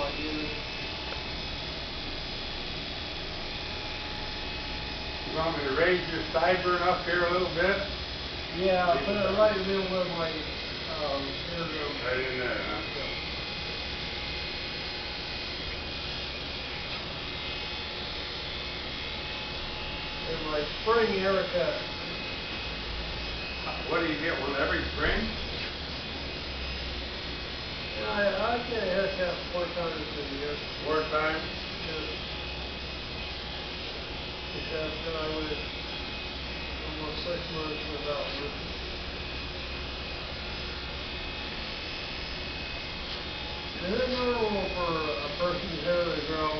like you. You want me to raise your sideburn up here a little bit? Yeah, put it right in the middle of my eardrum. Right in there, huh? In my spring haircut. What do you get, one every spring? I get a haircut 4 times a year. 4 times? Yeah. Because then I went almost 6 months without one. Is it normal for a person's hair to grow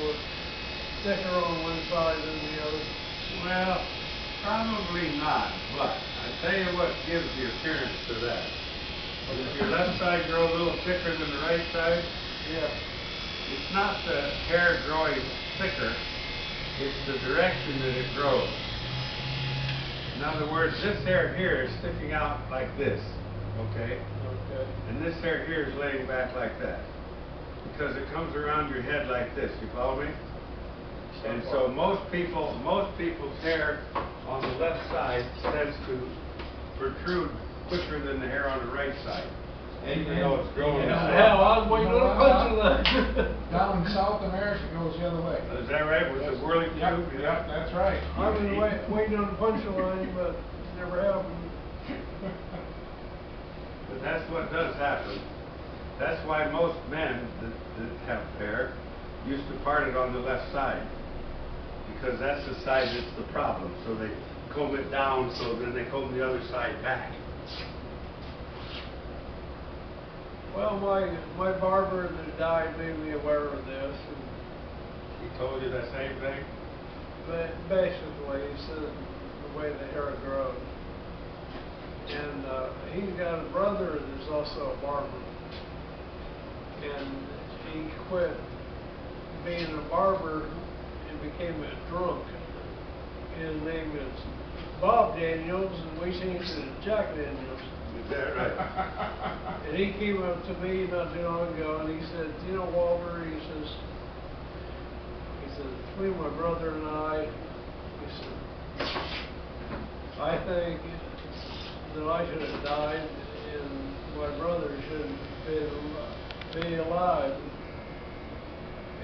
thicker on one side than the other? Well, probably not, but I tell you what gives the appearance to that. If your left side grows a little thicker than the right side, Yeah. it's not the hair growing thicker, it's the direction that it grows. In other words, this hair here is sticking out like this, okay? Okay. And this hair here is laying back like that. Because it comes around your head like this, you follow me? And so most people's hair on the left side tends to protrude quicker than the hair on the right side. Even though it's growing. Hell, I was waiting on a punchline. Down in South America, it goes the other way. Is that right? With the whirling tube? Yep, that's right. I've been waiting on a punchline, but it never happened. But that's what does happen. That's why most men that have hair used to part it on the left side. Because that's the side that's the problem. So they comb it down, so then they comb the other side back. Well, my barber that died made me aware of this. He told you that same thing? But basically, he said the way the hair grows. And he's got a brother that's also a barber. And he quit being a barber and became a drunk. His name is Bob Daniels, and we changed it to Jack Daniels. Is that right? And he came up to me not too long ago, and he said, "You know, Walter," he says, "between my brother and I," he said, "I think that I should have died, and my brother shouldn't be alive."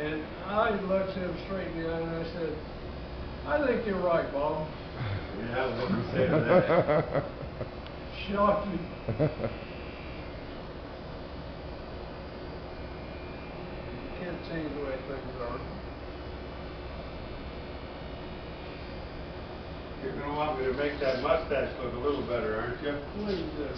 And I looked him straight in the eye, and I said, "I think you're right, Bob." Yeah, what you say to that? Shocking. Can't change the way things are. You're going to want me to make that mustache look a little better, aren't you? Please do.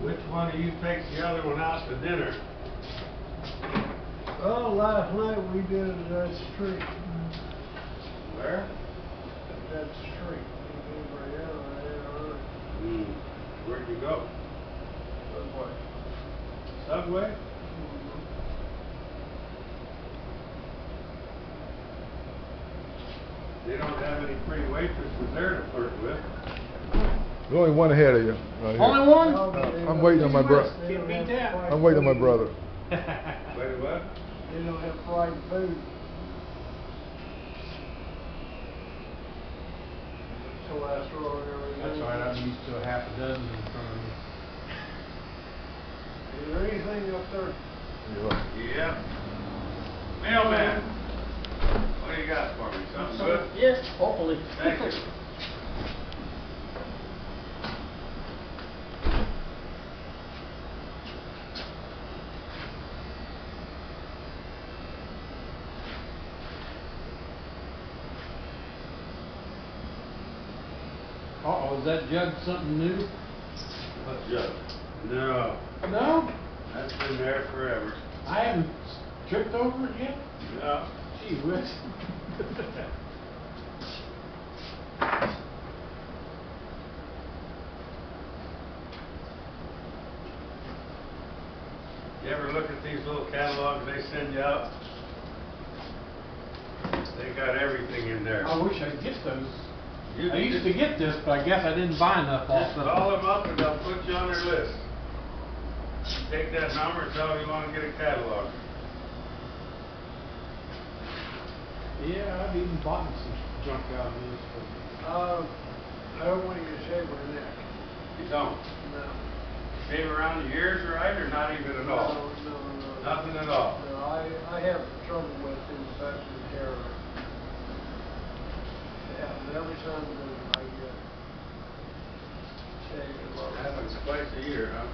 Which one of you takes the other one out to dinner? Well, last night we did it at the street. Where? At that street. Where'd you go? Subway. Subway? They don't have any pretty waitresses there to flirt with. There's only one ahead of you. Right here. Only one? I'm waiting on my brother. Can't beat that. I'm waiting on my brother. Wait, what? They don't have fried food. Cholesterol and everything. That's all right, I'm used to a half a dozen in front of me. Is there anything up there? Yeah. Yeah. Mailman. Yes, hopefully. Thank you. Uh-oh, is that jug something new? What jug? No, No, that's been there forever. I haven't tripped over it yet. No. Gee whiz. You ever look at these little catalogs they send you out? They got everything in there. I wish I'd get those. You I used to get this, but I guess I didn't buy enough Just also. call them up and they'll put you on their list. Take that number and tell them you want to get a catalog. Yeah, I've even bought some junk out of this. I don't want you to shave my neck. You don't. No. Shave around the ears right or not even at all? No. Nothing at all. No, I have trouble with infected hair. Yeah, and every time that I get shaved, It happens twice a year, huh?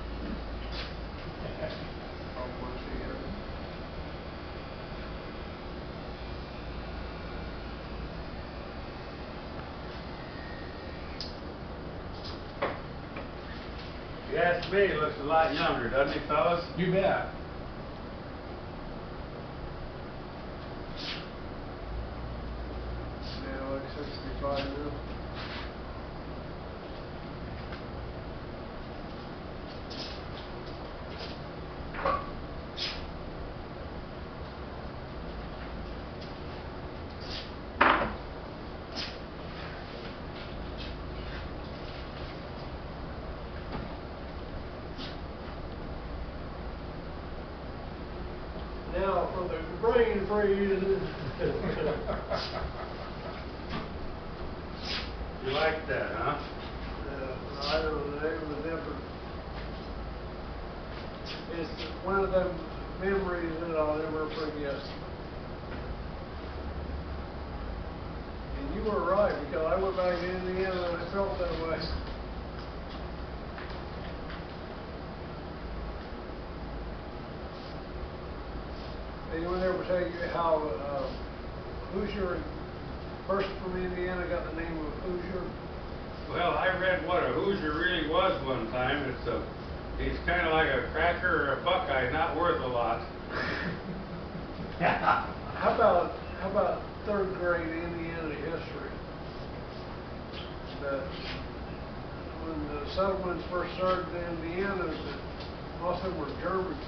once a year. If you ask me, he looks a lot younger, doesn't he, fellas? You bet. Yeah, like 65 now. Now for the brain freeze. You like that, huh? I don't know, it was different. It's one of them memories that I'll never forget. And you were right, because I went back to Indiana and I felt that way. Anyone ever tell you how Hoosier, person from Indiana, got the name of Hoosier? Well, I read what a Hoosier really was one time. He's kind of like a cracker or a Buckeye, not worth a lot. How about third grade Indiana history? That when the settlements first started in Indiana, that most of them were Germans,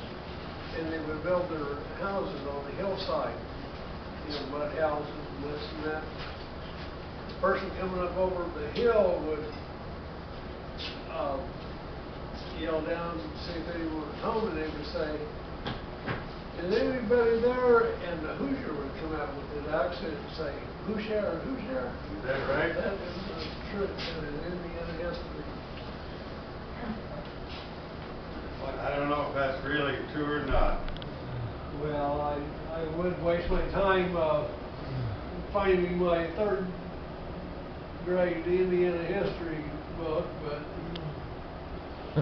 and they would build their houses on the hillside, mud houses and this and that. The person coming up over the hill would yell down and see if anyone was home, and they would say, "Is anybody there?" And the Hoosier would come out with his accent and say, "Hoosier, Hoosier." Is that right? That is the truth. That is Indiana history. I don't know if that's really true or not. Well, I wouldn't waste my time finding my third grade Indiana history book, but I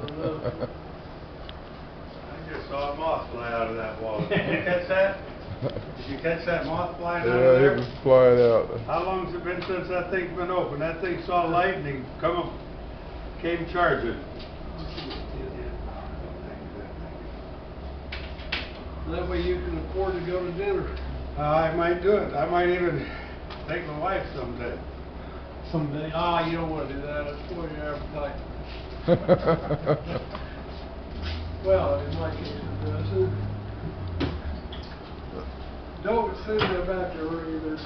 don't know. I just saw a moth fly out of that wall. Did you catch that? Did you catch that moth flying out of Yeah, there? it was flying out. How long's it been since that thing's been open? That thing saw lightning came charging. That way you can afford to go to dinner. I might do it. I might even take my wife someday. Someday. You don't want to do that. It's for your appetite. Well, in my case, it does. Don't send her back to her either.